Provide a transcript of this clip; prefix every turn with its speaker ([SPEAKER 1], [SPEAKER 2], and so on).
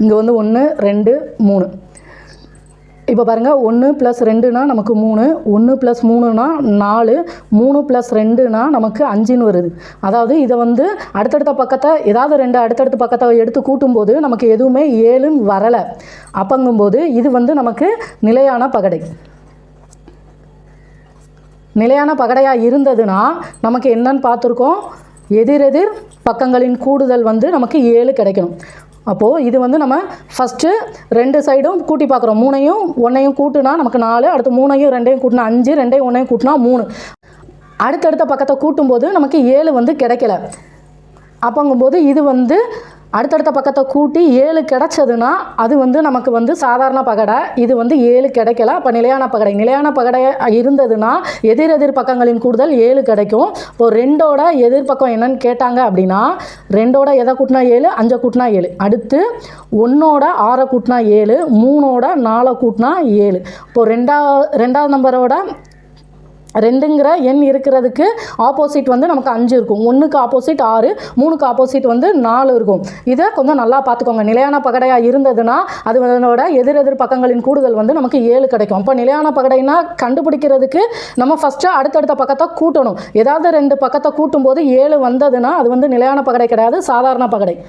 [SPEAKER 1] இங்கே வந்து 1 2 3. இப்போ பாருங்கள் 1 + 2னா நமக்கு 3, 1 + 3னா 4, 3 + 2னா நமக்கு 5ன்னு வருது. அதாவது இதை வந்து அடுத்தடுத்த பக்கத்தை ஏதாவது 2 அடுத்தடுத்த பக்கத்தை எடுத்து கூட்டும்போது நமக்கு எதுவுமே 7ன்னு வரலை. அப்பங்கும்போது இது வந்து நமக்கு நிலையான பகடை. நிலையான பகடையாக இருந்ததுன்னா நமக்கு என்னன்னு பார்த்துருக்கோம், எதிரெதிர் பக்கங்களின் கூடுதல் வந்து நமக்கு 7 கிடைக்கணும். அப்போது இது வந்து நம்ம ஃபஸ்ட்டு 2 சைடும் கூட்டி பார்க்குறோம். 3ஐயும் 1ஐயும் கூட்டினா நமக்கு 4, அடுத்து 3ஐயும் 2ஐயும் கூட்டினா 5, 2ஐயும் 1ஐயும் கூட்டினா 3. அடுத்தடுத்த பக்கத்தை கூட்டும்போது நமக்கு 7 வந்து கிடைக்கல. அப்போங்கும்போது இது வந்து அடுத்தடுத்த பக்கத்தை கூட்டி 7 கிடைச்சதுன்னா அது வந்து நமக்கு வந்து சாதாரண பகடை. இது வந்து 7 கிடைக்கல. அப்போ நிலையான பகடை. நிலையான பகடை இருந்ததுன்னா எதிரெதிர் பக்கங்களின் கூடுதல் 7 கிடைக்கும். இப்போது 2ஓட எதிர்பக்கம் என்னன்னு கேட்டாங்க அப்படின்னா 2ஓட எதை கூட்டினா 7, 5 கூட்டினா 7. அடுத்து 1ஓட 6 கூட்டினா 7, 3ஓட 4 கூட்டினா 7. இப்போது ரெண்டாவது நம்பரோட 2ங்கிற எண் இருக்கிறதுக்கு ஆப்போசிட் வந்து நமக்கு 5 இருக்கும். 1க்கு ஆப்போசிட் 6, 3க்கு ஆப்போசிட் வந்து 4 இருக்கும். இதை கொஞ்சம் நல்லா பார்த்துக்கோங்க. நிலையான பகடையாக இருந்ததுன்னா அதனோட எதிரெதிர் பக்கங்களின் கூடுதல் வந்து நமக்கு 7 கிடைக்கும். அப்போ நிலையான பகடைனா கண்டுபிடிக்கிறதுக்கு நம்ம ஃபஸ்ட்டு அடுத்தடுத்த பக்கத்தை கூட்டணும். ஏதாவது 2 பக்கத்தை கூட்டும்போது 7 வந்ததுன்னா அது வந்து நிலையான பகடை கிடையாது, சாதாரண பகடை.